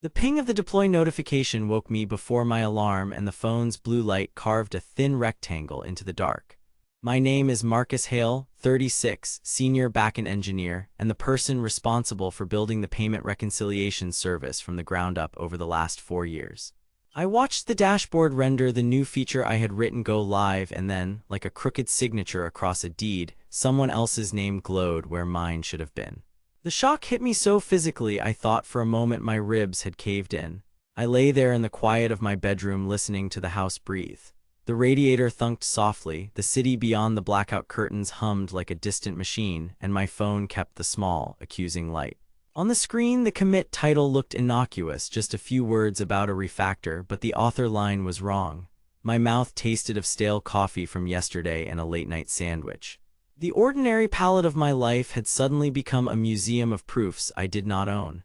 The ping of the deploy notification woke me before my alarm, and the phone's blue light carved a thin rectangle into the dark. My name is Marcus Hale, 36, senior backend engineer, and the person responsible for building the payment reconciliation service from the ground up over the last 4 years. I watched the dashboard render the new feature I had written go live, and then, like a crooked signature across a deed, someone else's name glowed where mine should have been. The shock hit me so physically I thought for a moment my ribs had caved in. I lay there in the quiet of my bedroom listening to the house breathe. The radiator thunked softly, the city beyond the blackout curtains hummed like a distant machine, and my phone kept the small, accusing light. On the screen, the commit title looked innocuous, just a few words about a refactor, but the author line was wrong. My mouth tasted of stale coffee from yesterday and a late-night sandwich. The ordinary palette of my life had suddenly become a museum of proofs I did not own.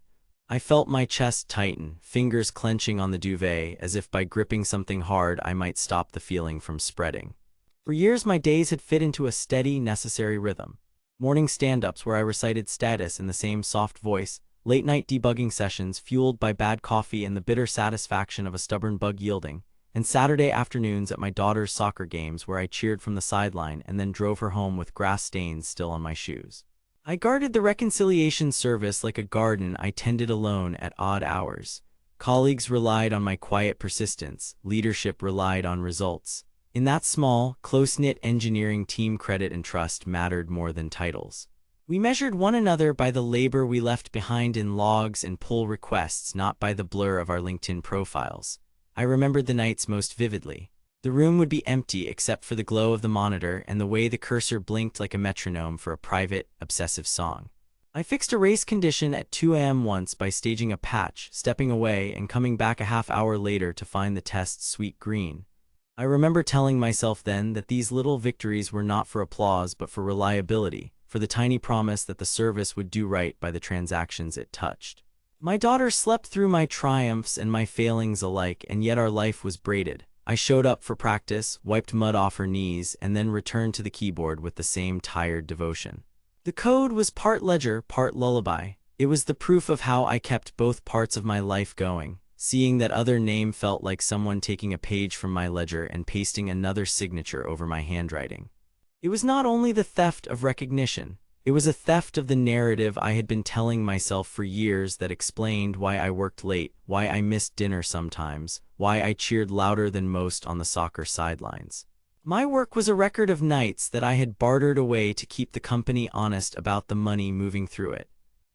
I felt my chest tighten, fingers clenching on the duvet, as if by gripping something hard I might stop the feeling from spreading. For years my days had fit into a steady, necessary rhythm. Morning stand-ups where I recited status in the same soft voice, late-night debugging sessions fueled by bad coffee and the bitter satisfaction of a stubborn bug yielding, and Saturday afternoons at my daughter's soccer games where I cheered from the sideline and then drove her home with grass stains still on my shoes. I guarded the reconciliation service like a garden I tended alone at odd hours. Colleagues relied on my quiet persistence, leadership relied on results. In that small, close-knit engineering team, credit and trust mattered more than titles. We measured one another by the labor we left behind in logs and pull requests, not by the blur of our LinkedIn profiles. I remembered the nights most vividly. The room would be empty except for the glow of the monitor and the way the cursor blinked like a metronome for a private, obsessive song. I fixed a race condition at 2 a.m. once by staging a patch, stepping away, and coming back a half hour later to find the test sweet green. I remember telling myself then that these little victories were not for applause but for reliability, for the tiny promise that the service would do right by the transactions it touched. My daughter slept through my triumphs and my failings alike, and yet our life was braided. I showed up for practice, wiped mud off her knees, and then returned to the keyboard with the same tired devotion. The code was part ledger, part lullaby. It was the proof of how I kept both parts of my life going. Seeing that other name felt like someone taking a page from my ledger and pasting another signature over my handwriting. It was not only the theft of recognition. It was a theft of the narrative I had been telling myself for years that explained why I worked late, why I missed dinner sometimes, why I cheered louder than most on the soccer sidelines. My work was a record of nights that I had bartered away to keep the company honest about the money moving through it.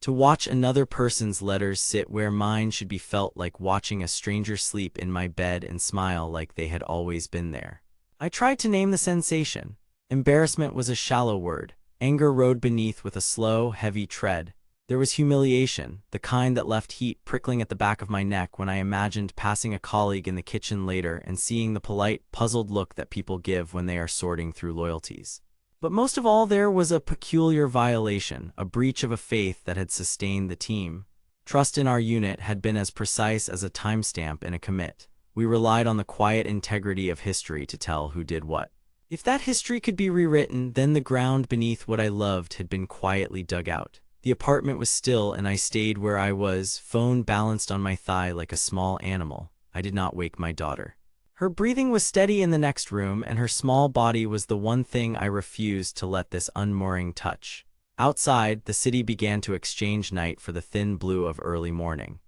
To watch another person's letters sit where mine should be felt like watching a stranger sleep in my bed and smile like they had always been there. I tried to name the sensation. Embarrassment was a shallow word. Anger rode beneath with a slow, heavy tread. There was humiliation, the kind that left heat prickling at the back of my neck when I imagined passing a colleague in the kitchen later and seeing the polite, puzzled look that people give when they are sorting through loyalties. But most of all, there was a peculiar violation, a breach of a faith that had sustained the team. Trust in our unit had been as precise as a timestamp in a commit. We relied on the quiet integrity of history to tell who did what. If that history could be rewritten, then the ground beneath what I loved had been quietly dug out. The apartment was still, and I stayed where I was, phone balanced on my thigh like a small animal. I did not wake my daughter. Her breathing was steady in the next room, and her small body was the one thing I refused to let this unmooring touch. Outside, the city began to exchange night for the thin blue of early morning.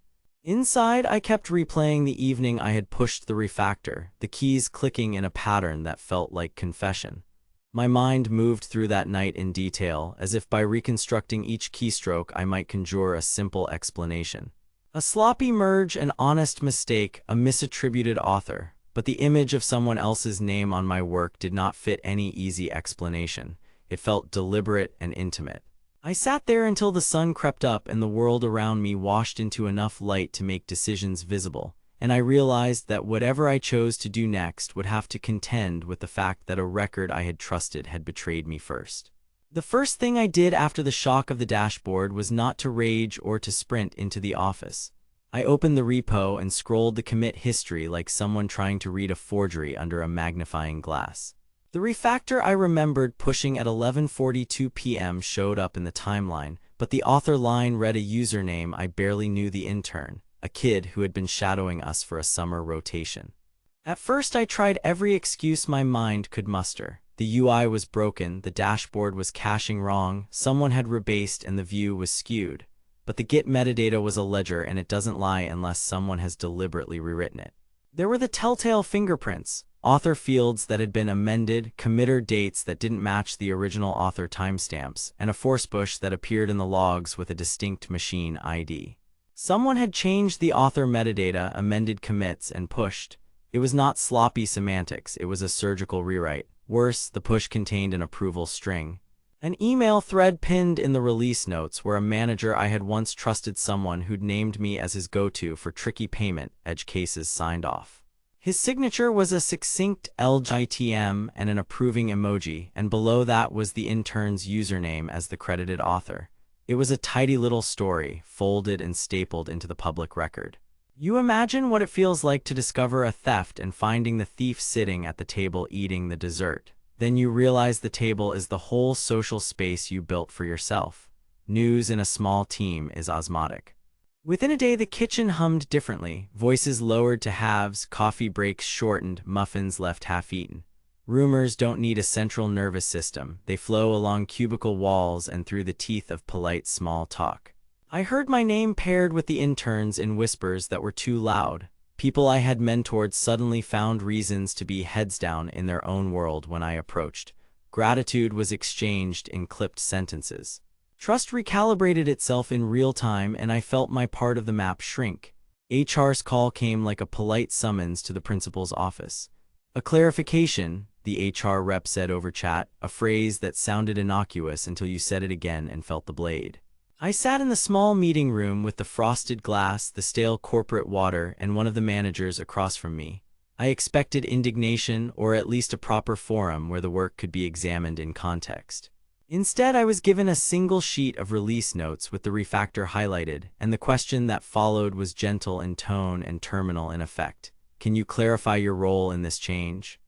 Inside, I kept replaying the evening I had pushed the refactor, the keys clicking in a pattern that felt like confession. My mind moved through that night in detail, as if by reconstructing each keystroke I might conjure a simple explanation. A sloppy merge, an honest mistake, a misattributed author. But the image of someone else's name on my work did not fit any easy explanation. It felt deliberate and intimate. I sat there until the sun crept up and the world around me washed into enough light to make decisions visible, and I realized that whatever I chose to do next would have to contend with the fact that a record I had trusted had betrayed me first. The first thing I did after the shock of the dashboard was not to rage or to sprint into the office. I opened the repo and scrolled the commit history like someone trying to read a forgery under a magnifying glass. The refactor I remembered pushing at 11:42 p.m. showed up in the timeline, but the author line read a username I barely knew, the intern. a kid who had been shadowing us for a summer rotation. At first I tried every excuse my mind could muster. The UI was broken, the dashboard was caching wrong, someone had rebased and the view was skewed. But the Git metadata was a ledger and it doesn't lie unless someone has deliberately rewritten it. There were the telltale fingerprints, author fields that had been amended, committer dates that didn't match the original author timestamps, and a force bush that appeared in the logs with a distinct machine ID. Someone had changed the author metadata, amended commits, and pushed. It was not sloppy semantics, it was a surgical rewrite. Worse, the push contained an approval string. An email thread pinned in the release notes where a manager I had once trusted, someone who'd named me as his go-to for tricky payment edge cases, signed off. His signature was a succinct LGTM and an approving emoji, and below that was the intern's username as the credited author. It was a tidy little story, folded and stapled into the public record. You imagine what it feels like to discover a theft and finding the thief sitting at the table eating the dessert. Then you realize the table is the whole social space you built for yourself. News in a small team is osmotic. Within a day, the kitchen hummed differently, voices lowered to halves, coffee breaks shortened, muffins left half-eaten. Rumors don't need a central nervous system. They flow along cubicle walls and through the teeth of polite small talk. I heard my name paired with the interns in whispers that were too loud. People I had mentored suddenly found reasons to be heads down in their own world when I approached. Gratitude was exchanged in clipped sentences. Trust recalibrated itself in real time, and I felt my part of the map shrink. HR's call came like a polite summons to the principal's office. A clarification, the HR rep said over chat, a phrase that sounded innocuous until you said it again and felt the blade. I sat in the small meeting room with the frosted glass, the stale corporate water, and one of the managers across from me. I expected indignation, or at least a proper forum where the work could be examined in context. Instead, I was given a single sheet of release notes with the refactor highlighted, and the question that followed was gentle in tone and terminal in effect. Can you clarify your role in this change?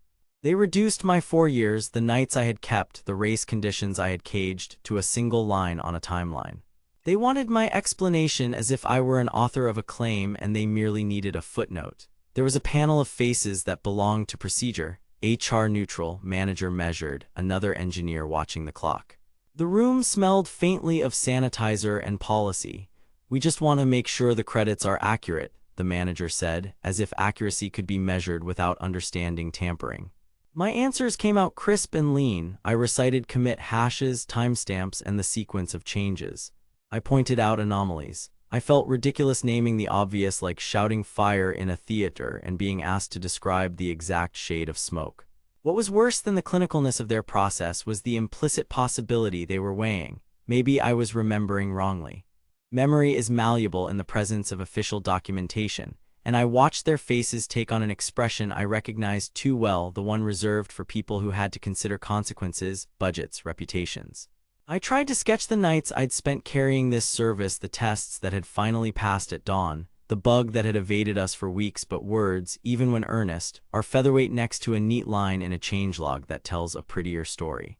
They reduced my 4 years, the nights I had kept, the race conditions I had caged, to a single line on a timeline. They wanted my explanation as if I were an author of a claim and they merely needed a footnote. There was a panel of faces that belonged to procedure, HR neutral, manager measured, another engineer watching the clock. The room smelled faintly of sanitizer and policy. We just want to make sure the credits are accurate, the manager said, as if accuracy could be measured without understanding tampering. My answers came out crisp and lean. I recited commit hashes, timestamps, and the sequence of changes. I pointed out anomalies. I felt ridiculous naming the obvious, like shouting fire in a theater and being asked to describe the exact shade of smoke. What was worse than the clinicalness of their process was the implicit possibility they were weighing. Maybe I was remembering wrongly. Memory is malleable in the presence of official documentation, and I watched their faces take on an expression I recognized too well, the one reserved for people who had to consider consequences, budgets, reputations. I tried to sketch the nights I'd spent carrying this service, the tests that had finally passed at dawn, the bug that had evaded us for weeks, but words, even when earnest, are featherweight next to a neat line in a changelog that tells a prettier story.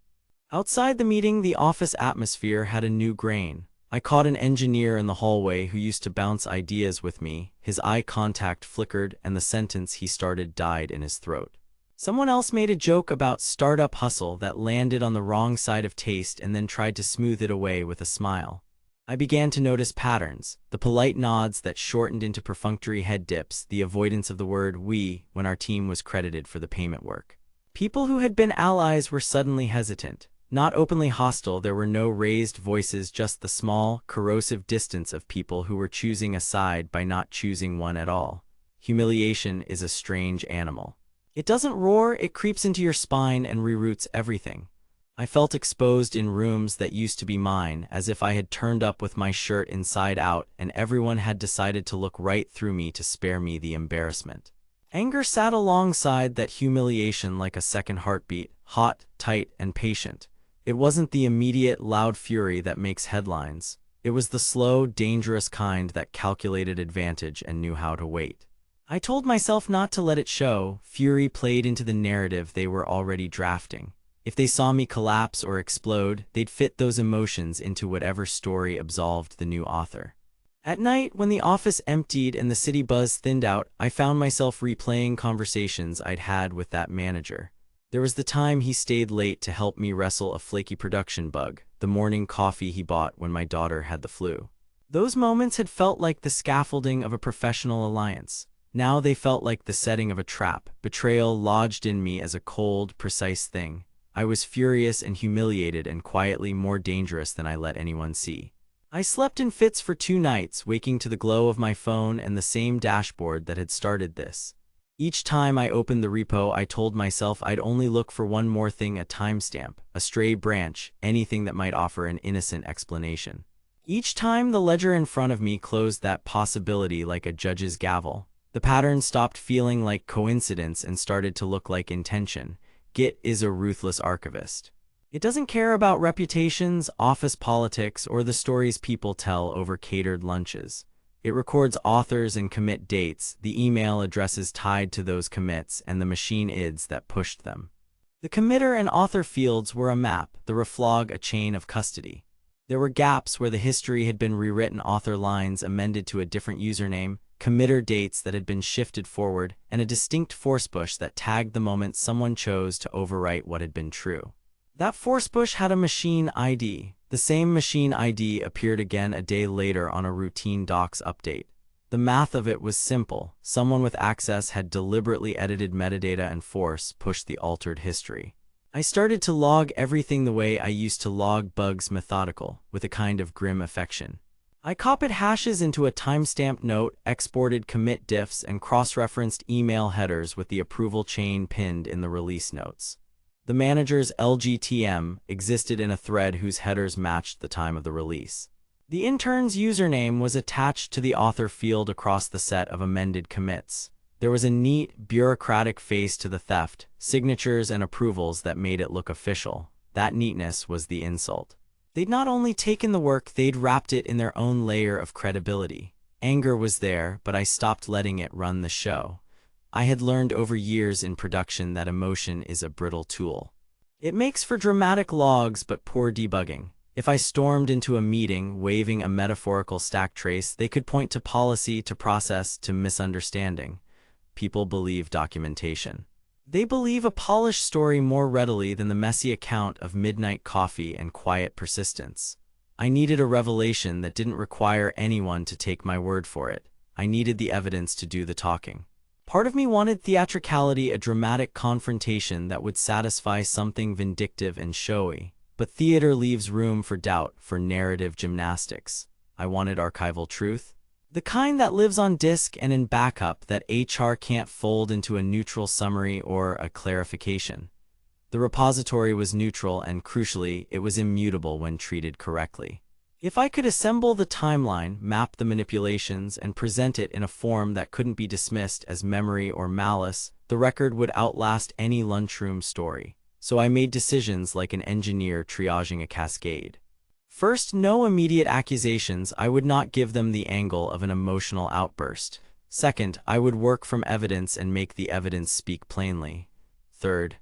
Outside the meeting, the office atmosphere had a new grain. I caught an engineer in the hallway who used to bounce ideas with me. His eye contact flickered and the sentence he started died in his throat. Someone else made a joke about startup hustle that landed on the wrong side of taste and then tried to smooth it away with a smile. I began to notice patterns, the polite nods that shortened into perfunctory head dips, the avoidance of the word we when our team was credited for the payment work. People who had been allies were suddenly hesitant. Not openly hostile, there were no raised voices, just the small, corrosive distance of people who were choosing a side by not choosing one at all. Humiliation is a strange animal. It doesn't roar, it creeps into your spine and reroutes everything. I felt exposed in rooms that used to be mine, as if I had turned up with my shirt inside out and everyone had decided to look right through me to spare me the embarrassment. Anger sat alongside that humiliation like a second heartbeat, hot, tight, and patient. It wasn't the immediate, loud fury that makes headlines. It was the slow, dangerous kind that calculated advantage and knew how to wait. I told myself not to let it show. Fury played into the narrative they were already drafting. If they saw me collapse or explode, they'd fit those emotions into whatever story absolved the new author. At night, when the office emptied and the city buzz thinned out, I found myself replaying conversations I'd had with that manager. There was the time he stayed late to help me wrestle a flaky production bug, the morning coffee he bought when my daughter had the flu. Those moments had felt like the scaffolding of a professional alliance. Now they felt like the setting of a trap, betrayal lodged in me as a cold, precise thing. I was furious and humiliated and quietly more dangerous than I let anyone see. I slept in fits for 2 nights, waking to the glow of my phone and the same dashboard that had started this. Each time I opened the repo, I told myself I'd only look for one more thing: a timestamp, a stray branch, anything that might offer an innocent explanation. Each time the ledger in front of me closed that possibility like a judge's gavel, the pattern stopped feeling like coincidence and started to look like intention. Git is a ruthless archivist. It doesn't care about reputations, office politics, or the stories people tell over catered lunches. It records authors and commit dates, the email addresses tied to those commits, and the machine IDs that pushed them. The committer and author fields were a map, the reflog a chain of custody. There were gaps where the history had been rewritten, author lines amended to a different username, committer dates that had been shifted forward, and a distinct force push that tagged the moment someone chose to overwrite what had been true. That force push had a machine ID. The same machine ID appeared again a day later on a routine docs update. The math of it was simple. Someone with access had deliberately edited metadata and force pushed the altered history. I started to log everything the way I used to log bugs, methodical, with a kind of grim affection. I copied hashes into a timestamp note, exported commit diffs, and cross-referenced email headers with the approval chain pinned in the release notes. The manager's LGTM existed in a thread whose headers matched the time of the release. The intern's username was attached to the author field across the set of amended commits. There was a neat, bureaucratic face to the theft, signatures and approvals that made it look official. That neatness was the insult. They'd not only taken the work, they'd wrapped it in their own layer of credibility. Anger was there, but I stopped letting it run the show. I had learned over years in production that emotion is a brittle tool. It makes for dramatic logs but poor debugging. If I stormed into a meeting waving a metaphorical stack trace, they could point to policy, to process, to misunderstanding. People believe documentation. They believe a polished story more readily than the messy account of midnight coffee and quiet persistence. I needed a revelation that didn't require anyone to take my word for it. I needed the evidence to do the talking. Part of me wanted theatricality, a dramatic confrontation that would satisfy something vindictive and showy. But theater leaves room for doubt, for narrative gymnastics. I wanted archival truth. The kind that lives on disk and in backup, that HR can't fold into a neutral summary or a clarification. The repository was neutral and, crucially, it was immutable when treated correctly. If I could assemble the timeline, map the manipulations, and present it in a form that couldn't be dismissed as memory or malice, the record would outlast any lunchroom story. So I made decisions like an engineer triaging a cascade. First, no immediate accusations. I would not give them the angle of an emotional outburst. Second, I would work from evidence and make the evidence speak plainly. Third,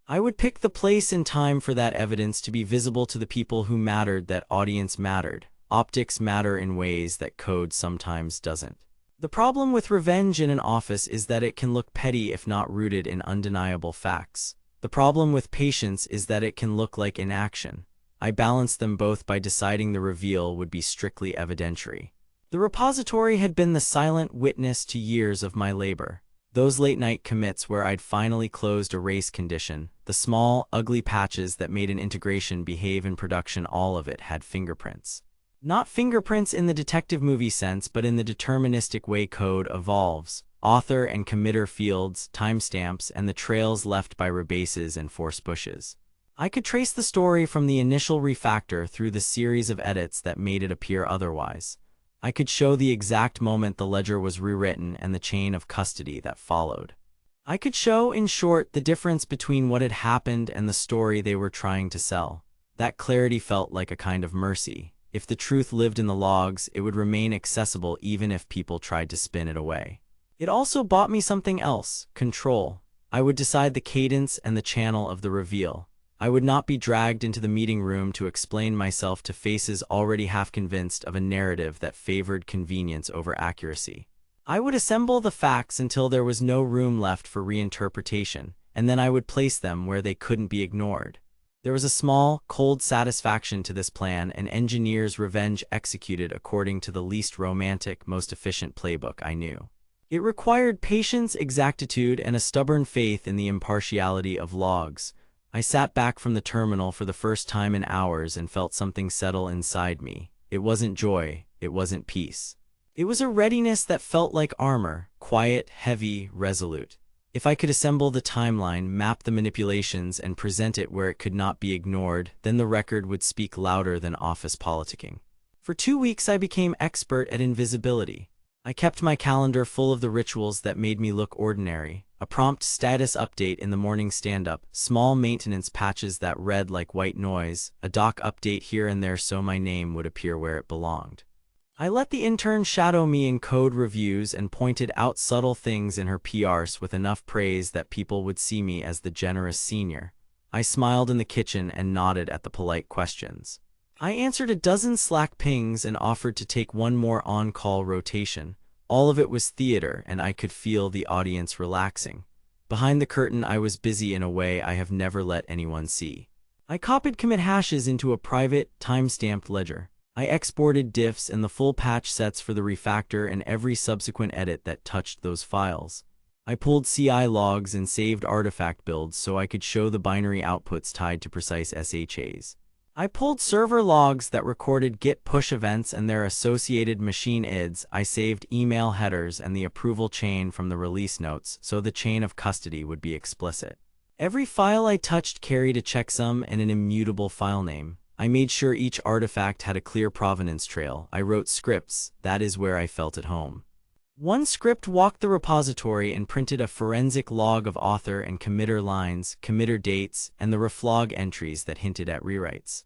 I would pick the place and time for that evidence to be visible to the people who mattered. That audience mattered. Optics matter in ways that code sometimes doesn't. The problem with revenge in an office is that it can look petty if not rooted in undeniable facts. The problem with patience is that it can look like inaction. I balanced them both by deciding the reveal would be strictly evidentiary. The repository had been the silent witness to years of my labor. Those late-night commits where I'd finally closed a race condition, the small, ugly patches that made an integration behave in production, all of it had fingerprints. Not fingerprints in the detective movie sense, but in the deterministic way code evolves. Author and committer fields, timestamps, and the trails left by rebases and force pushes. I could trace the story from the initial refactor through the series of edits that made it appear otherwise. I could show the exact moment the ledger was rewritten and the chain of custody that followed. I could show, in short, the difference between what had happened and the story they were trying to sell. That clarity felt like a kind of mercy. If the truth lived in the logs, it would remain accessible even if people tried to spin it away. It also bought me something else: control. I would decide the cadence and the channel of the reveal. I would not be dragged into the meeting room to explain myself to faces already half convinced of a narrative that favored convenience over accuracy. I would assemble the facts until there was no room left for reinterpretation, and then I would place them where they couldn't be ignored. There was a small, cold satisfaction to this plan, an engineer's revenge executed according to the least romantic, most efficient playbook I knew. It required patience, exactitude, and a stubborn faith in the impartiality of logs. I sat back from the terminal for the first time in hours and felt something settle inside me. It wasn't joy, it wasn't peace. It was a readiness that felt like armor, quiet, heavy, resolute. If I could assemble the timeline, map the manipulations, and present it where it could not be ignored, then the record would speak louder than office politicking. For 2 weeks I became expert at invisibility. I kept my calendar full of the rituals that made me look ordinary. A prompt status update in the morning stand-up, small maintenance patches that read like white noise, a doc update here and there so my name would appear where it belonged. I let the intern shadow me in code reviews and pointed out subtle things in her PRs with enough praise that people would see me as the generous senior. I smiled in the kitchen and nodded at the polite questions. I answered a dozen Slack pings and offered to take one more on-call rotation. All of it was theater, and I could feel the audience relaxing. Behind the curtain, I was busy in a way I have never let anyone see. I copied commit hashes into a private, time-stamped ledger. I exported diffs and the full patch sets for the refactor and every subsequent edit that touched those files. I pulled CI logs and saved artifact builds so I could show the binary outputs tied to precise SHAs. I pulled server logs that recorded Git push events and their associated machine IDs. I saved email headers and the approval chain from the release notes so the chain of custody would be explicit. Every file I touched carried a checksum and an immutable file name. I made sure each artifact had a clear provenance trail. I wrote scripts, that is where I felt at home. One script walked the repository and printed a forensic log of author and committer lines, committer dates, and the reflog entries that hinted at rewrites.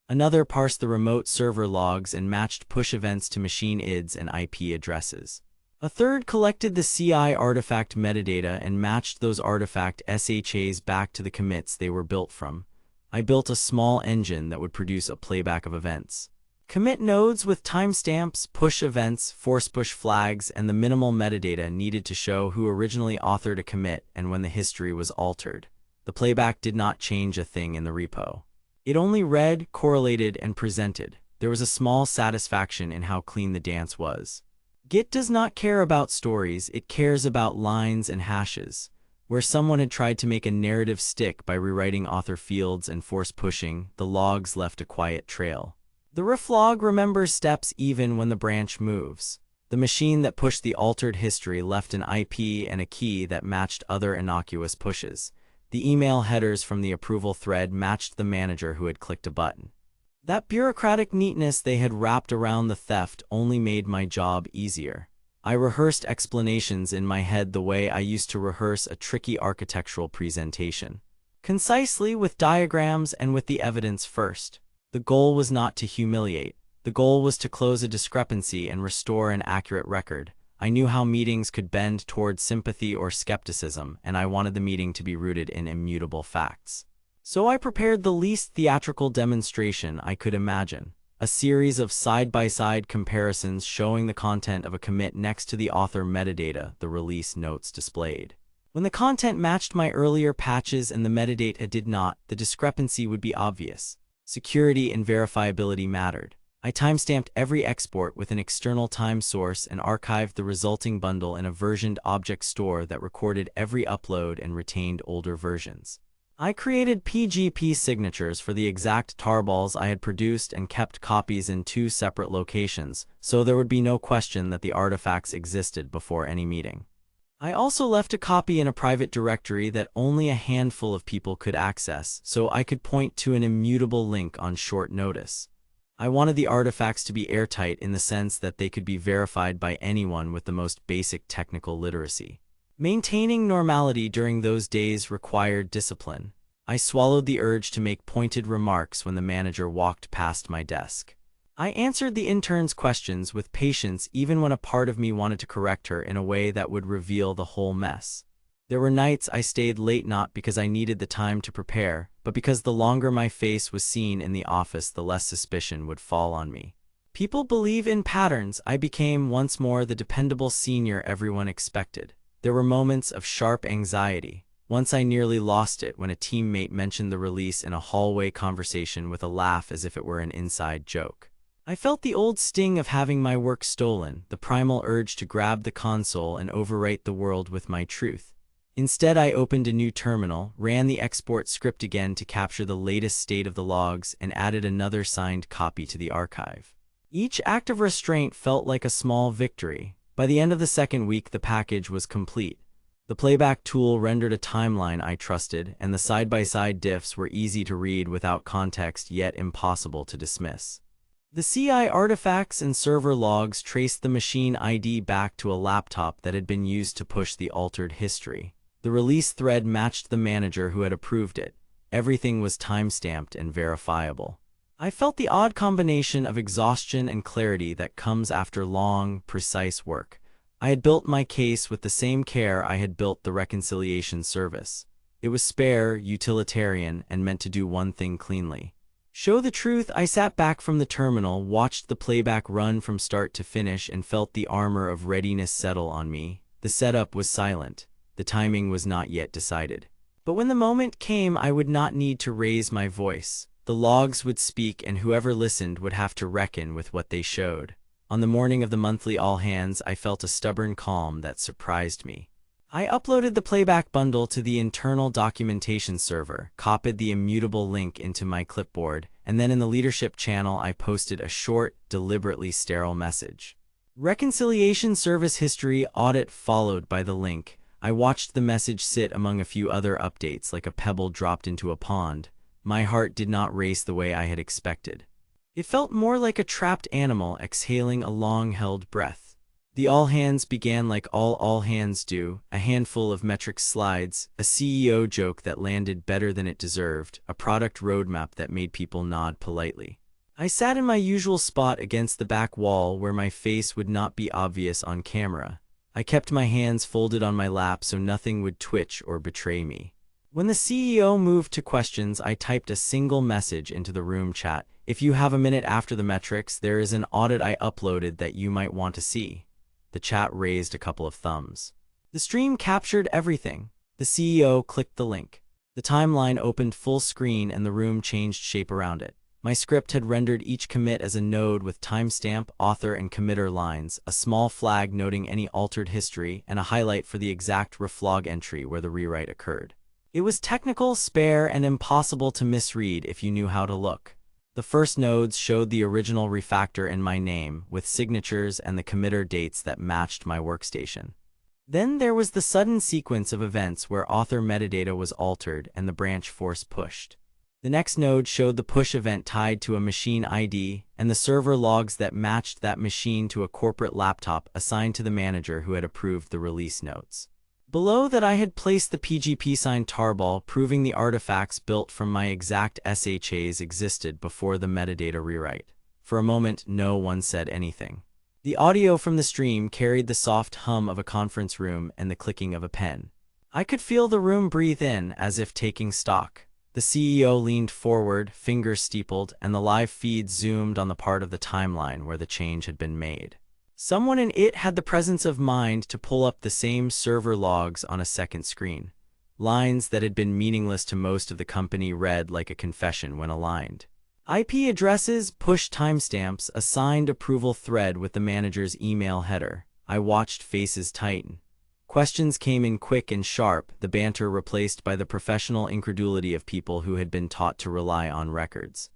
Another parsed the remote server logs and matched push events to machine IDs and IP addresses. A third collected the CI artifact metadata and matched those artifact SHAs back to the commits they were built from. I built a small engine that would produce a playback of events. Commit nodes with timestamps, push events, force push flags, and the minimal metadata needed to show who originally authored a commit and when the history was altered. The playback did not change a thing in the repo. It only read, correlated, and presented. There was a small satisfaction in how clean the dance was. Git does not care about stories, it cares about lines and hashes. Where someone had tried to make a narrative stick by rewriting author fields and force pushing, the logs left a quiet trail. The reflog remembers steps even when the branch moves. The machine that pushed the altered history left an IP and a key that matched other innocuous pushes. The email headers from the approval thread matched the manager who had clicked a button. That bureaucratic neatness they had wrapped around the theft only made my job easier. I rehearsed explanations in my head the way I used to rehearse a tricky architectural presentation. Concisely, with diagrams and with the evidence first. The goal was not to humiliate. The goal was to close a discrepancy and restore an accurate record. I knew how meetings could bend toward sympathy or skepticism, and I wanted the meeting to be rooted in immutable facts. So I prepared the least theatrical demonstration I could imagine. A series of side-by-side comparisons showing the content of a commit next to the author metadata the release notes displayed. When the content matched my earlier patches and the metadata did not, the discrepancy would be obvious. Security and verifiability mattered. I timestamped every export with an external time source and archived the resulting bundle in a versioned object store that recorded every upload and retained older versions. I created PGP signatures for the exact tarballs I had produced and kept copies in 2 separate locations, so there would be no question that the artifacts existed before any meeting. I also left a copy in a private directory that only a handful of people could access, so I could point to an immutable link on short notice. I wanted the artifacts to be airtight in the sense that they could be verified by anyone with the most basic technical literacy. Maintaining normality during those days required discipline. I swallowed the urge to make pointed remarks when the manager walked past my desk. I answered the intern's questions with patience even when a part of me wanted to correct her in a way that would reveal the whole mess. There were nights I stayed late not because I needed the time to prepare, but because the longer my face was seen in the office, the less suspicion would fall on me. People believe in patterns. I became once more the dependable senior everyone expected. There were moments of sharp anxiety. Once I nearly lost it when a teammate mentioned the release in a hallway conversation with a laugh as if it were an inside joke. I felt the old sting of having my work stolen, the primal urge to grab the console and overwrite the world with my truth. Instead, I opened a new terminal, ran the export script again to capture the latest state of the logs, and added another signed copy to the archive. Each act of restraint felt like a small victory. By the end of the second week, the package was complete. The playback tool rendered a timeline I trusted, and the side-by-side diffs were easy to read without context, yet impossible to dismiss. The CI artifacts and server logs traced the machine ID back to a laptop that had been used to push the altered history. The release thread matched the manager who had approved it. Everything was timestamped and verifiable. I felt the odd combination of exhaustion and clarity that comes after long, precise work. I had built my case with the same care I had built the reconciliation service. It was spare, utilitarian, and meant to do one thing cleanly. Show the truth. I sat back from the terminal, watched the playback run from start to finish, and felt the armor of readiness settle on me. The setup was silent. The timing was not yet decided. But when the moment came, I would not need to raise my voice. The logs would speak, and whoever listened would have to reckon with what they showed. On the morning of the monthly all-hands, I felt a stubborn calm that surprised me. I uploaded the playback bundle to the internal documentation server, copied the immutable link into my clipboard, and then in the leadership channel I posted a short, deliberately sterile message. Reconciliation service history audit, followed by the link. I watched the message sit among a few other updates like a pebble dropped into a pond. My heart did not race the way I had expected. It felt more like a trapped animal exhaling a long-held breath. The all-hands began like all all-hands do, a handful of metric slides, a CEO joke that landed better than it deserved, a product roadmap that made people nod politely. I sat in my usual spot against the back wall where my face would not be obvious on camera. I kept my hands folded on my lap so nothing would twitch or betray me. When the CEO moved to questions, I typed a single message into the room chat. If you have a minute after the metrics, there is an audit I uploaded that you might want to see. The chat raised a couple of thumbs. The stream captured everything. The CEO clicked the link. The timeline opened full screen and the room changed shape around it. My script had rendered each commit as a node with timestamp, author, and committer lines, a small flag noting any altered history, and a highlight for the exact reflog entry where the rewrite occurred. It was technical, spare, and impossible to misread if you knew how to look. The first nodes showed the original refactor in my name, with signatures and the committer dates that matched my workstation. Then there was the sudden sequence of events where author metadata was altered and the branch force pushed. The next node showed the push event tied to a machine ID and the server logs that matched that machine to a corporate laptop assigned to the manager who had approved the release notes. Below that, I had placed the PGP signed tarball, proving the artifacts built from my exact SHAs existed before the metadata rewrite. For a moment, no one said anything. The audio from the stream carried the soft hum of a conference room and the clicking of a pen. I could feel the room breathe in, as if taking stock. The CEO leaned forward, fingers steepled, and the live feed zoomed on the part of the timeline where the change had been made. Someone in it had the presence of mind to pull up the same server logs on a second screen. Lines that had been meaningless to most of the company read like a confession when aligned. IP addresses, push timestamps, a signed approval thread with the manager's email header. I watched faces tighten. Questions came in quick and sharp, the banter replaced by the professional incredulity of people who had been taught to rely on records.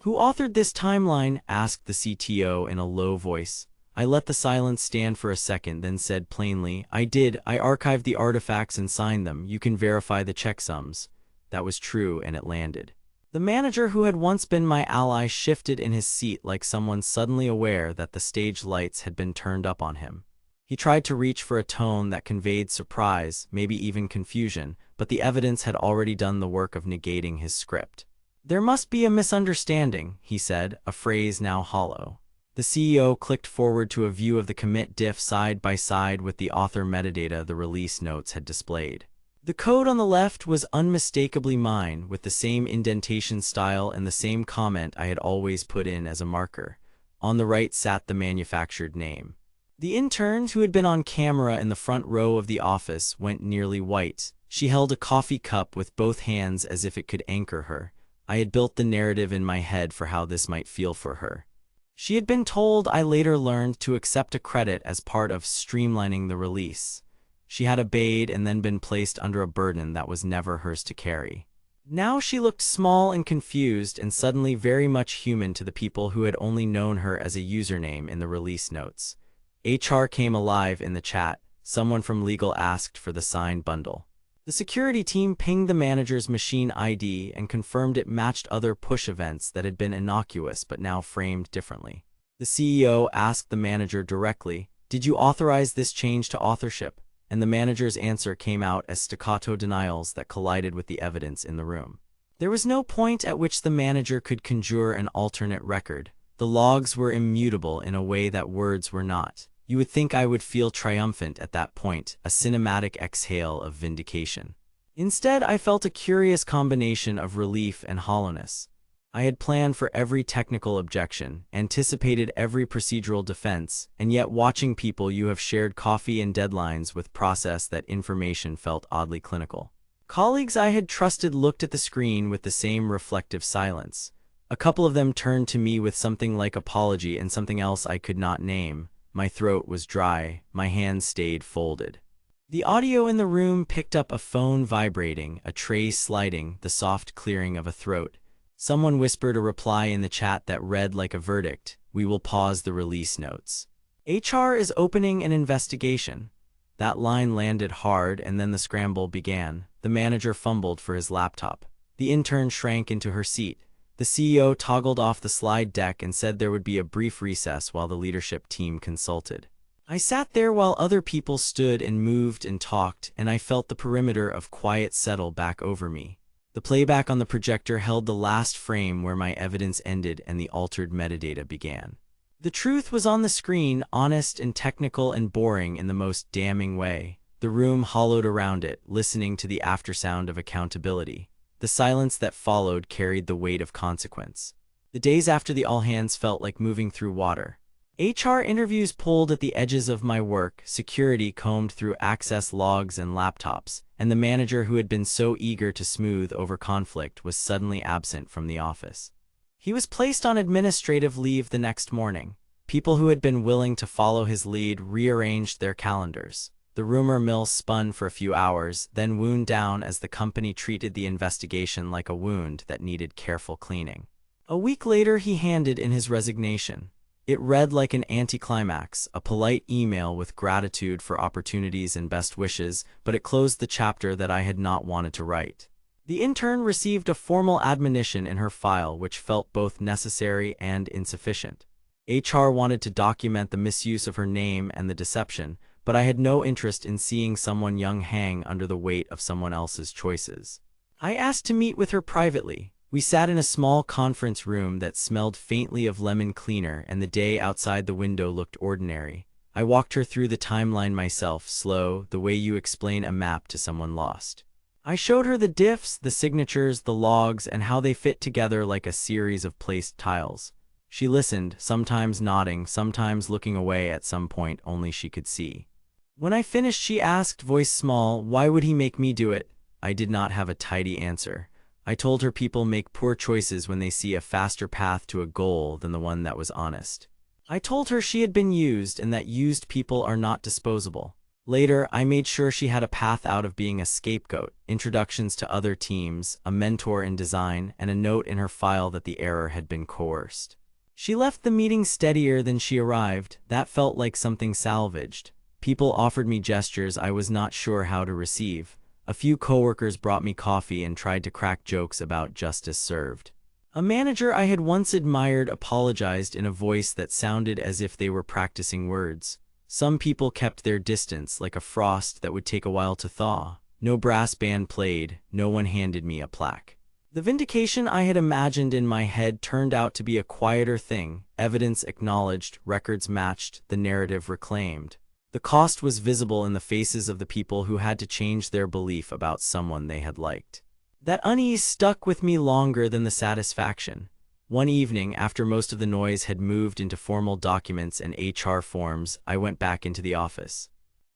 "Who authored this timeline?" asked the CTO in a low voice. I let the silence stand for a second, then said plainly, "I did. I archived the artifacts and signed them. You can verify the checksums." That was true, and it landed. The manager who had once been my ally shifted in his seat like someone suddenly aware that the stage lights had been turned up on him. He tried to reach for a tone that conveyed surprise, maybe even confusion, but the evidence had already done the work of negating his script. "There must be a misunderstanding," he said, a phrase now hollow. The CEO clicked forward to a view of the commit diff side by side with the author metadata the release notes had displayed. The code on the left was unmistakably mine, with the same indentation style and the same comment I had always put in as a marker. On the right sat the manufactured name. The intern, who had been on camera in the front row of the office, went nearly white. She held a coffee cup with both hands as if it could anchor her. I had built the narrative in my head for how this might feel for her. She had been told, I later learned, to accept a credit as part of streamlining the release. She had obeyed and then been placed under a burden that was never hers to carry. Now she looked small and confused and suddenly very much human to the people who had only known her as a username in the release notes. HR came alive in the chat. Someone from legal asked for the signed bundle. The security team pinged the manager's machine ID and confirmed it matched other push events that had been innocuous but now framed differently. The CEO asked the manager directly, "Did you authorize this change to authorship?" And the manager's answer came out as staccato denials that collided with the evidence in the room. There was no point at which the manager could conjure an alternate record. The logs were immutable in a way that words were not. You would think I would feel triumphant at that point, a cinematic exhale of vindication. Instead, I felt a curious combination of relief and hollowness. I had planned for every technical objection, anticipated every procedural defense, and yet watching people you have shared coffee and deadlines with process that information felt oddly clinical. Colleagues I had trusted looked at the screen with the same reflective silence. A couple of them turned to me with something like apology and something else I could not name. My throat was dry, my hands stayed folded. The audio in the room picked up a phone vibrating, a tray sliding, the soft clearing of a throat. Someone whispered a reply in the chat that read like a verdict: "We will pause the release notes. HR is opening an investigation." That line landed hard, and then the scramble began. The manager fumbled for his laptop. The intern shrank into her seat. The CEO toggled off the slide deck and said there would be a brief recess while the leadership team consulted. I sat there while other people stood and moved and talked, and I felt the perimeter of quiet settle back over me. The playback on the projector held the last frame where my evidence ended and the altered metadata began. The truth was on the screen, honest and technical and boring in the most damning way. The room hollowed around it, listening to the aftersound of accountability. The silence that followed carried the weight of consequence. The days after the all-hands felt like moving through water. HR interviews pulled at the edges of my work, security combed through access logs and laptops, and the manager who had been so eager to smooth over conflict was suddenly absent from the office. He was placed on administrative leave the next morning. People who had been willing to follow his lead rearranged their calendars. The rumor mill spun for a few hours, then wound down as the company treated the investigation like a wound that needed careful cleaning. A week later, he handed in his resignation. It read like an anticlimax, a polite email with gratitude for opportunities and best wishes, but it closed the chapter that I had not wanted to write. The intern received a formal admonition in her file which felt both necessary and insufficient. HR wanted to document the misuse of her name and the deception, but I had no interest in seeing someone young hang under the weight of someone else's choices. I asked to meet with her privately. We sat in a small conference room that smelled faintly of lemon cleaner, and the day outside the window looked ordinary. I walked her through the timeline myself, slow, the way you explain a map to someone lost. I showed her the diffs, the signatures, the logs, and how they fit together like a series of placed tiles. She listened, sometimes nodding, sometimes looking away at some point only she could see. When I finished, she asked, voice small, "Why would he make me do it?" I did not have a tidy answer. I told her people make poor choices when they see a faster path to a goal than the one that was honest. I told her she had been used and that used people are not disposable. Later, I made sure she had a path out of being a scapegoat, introductions to other teams, a mentor in design, and a note in her file that the error had been coerced. She left the meeting steadier than she arrived. That felt like something salvaged. People offered me gestures I was not sure how to receive. A few coworkers brought me coffee and tried to crack jokes about justice served. A manager I had once admired apologized in a voice that sounded as if they were practicing words. Some people kept their distance, like a frost that would take a while to thaw. No brass band played, no one handed me a plaque. The vindication I had imagined in my head turned out to be a quieter thing, evidence acknowledged, records matched, the narrative reclaimed. The cost was visible in the faces of the people who had to change their belief about someone they had liked. That unease stuck with me longer than the satisfaction. One evening, after most of the noise had moved into formal documents and HR forms, I went back into the office.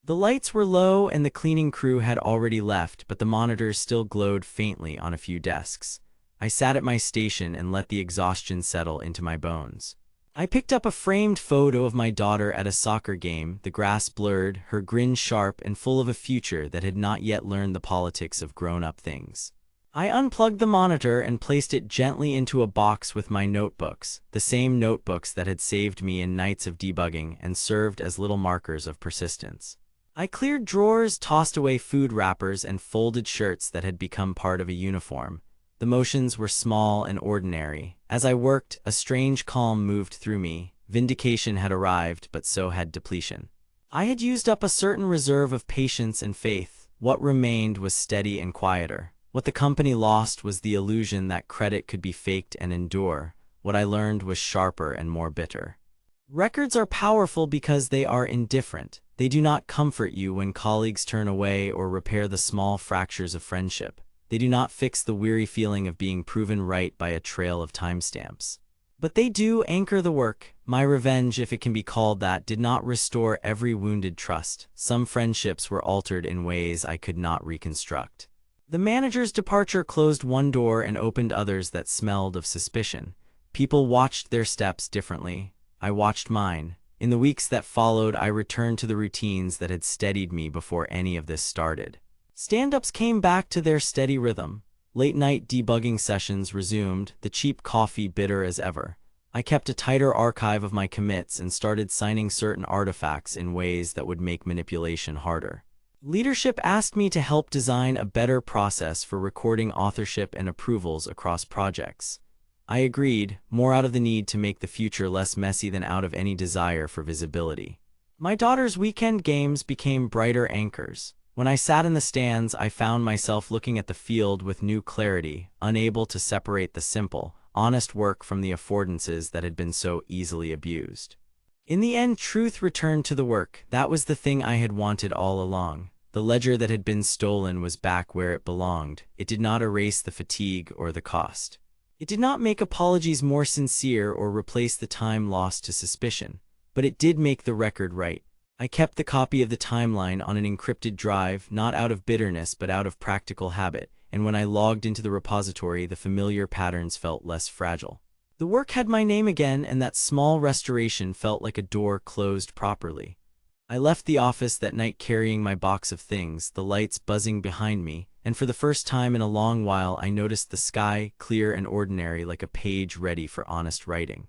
The lights were low and the cleaning crew had already left, but the monitors still glowed faintly on a few desks. I sat at my station and let the exhaustion settle into my bones. I picked up a framed photo of my daughter at a soccer game, the grass blurred, her grin sharp and full of a future that had not yet learned the politics of grown-up things. I unplugged the monitor and placed it gently into a box with my notebooks, the same notebooks that had saved me in nights of debugging and served as little markers of persistence. I cleared drawers, tossed away food wrappers, and folded shirts that had become part of a uniform. The motions were small and ordinary. As I worked, a strange calm moved through me. Vindication had arrived, but so had depletion. I had used up a certain reserve of patience and faith. What remained was steady and quieter. What the company lost was the illusion that credit could be faked and endure. What I learned was sharper and more bitter. Records are powerful because they are indifferent. They do not comfort you when colleagues turn away or repair the small fractures of friendship. They do not fix the weary feeling of being proven right by a trail of timestamps. But they do anchor the work. My revenge, if it can be called that, did not restore every wounded trust. Some friendships were altered in ways I could not reconstruct. The manager's departure closed one door and opened others that smelled of suspicion. People watched their steps differently. I watched mine. In the weeks that followed, I returned to the routines that had steadied me before any of this started. Stand-ups came back to their steady rhythm. Late-night debugging sessions resumed, the cheap coffee bitter as ever. I kept a tighter archive of my commits and started signing certain artifacts in ways that would make manipulation harder. Leadership asked me to help design a better process for recording authorship and approvals across projects. I agreed, more out of the need to make the future less messy than out of any desire for visibility. My daughter's weekend games became brighter anchors. When I sat in the stands, I found myself looking at the field with new clarity, unable to separate the simple, honest work from the affordances that had been so easily abused. In the end, truth returned to the work. That was the thing I had wanted all along. The ledger that had been stolen was back where it belonged. It did not erase the fatigue or the cost. It did not make apologies more sincere or replace the time lost to suspicion, but it did make the record right. I kept the copy of the timeline on an encrypted drive, not out of bitterness but out of practical habit, and when I logged into the repository, the familiar patterns felt less fragile. The work had my name again, and that small restoration felt like a door closed properly. I left the office that night carrying my box of things, the lights buzzing behind me, and for the first time in a long while I noticed the sky, clear and ordinary like a page ready for honest writing.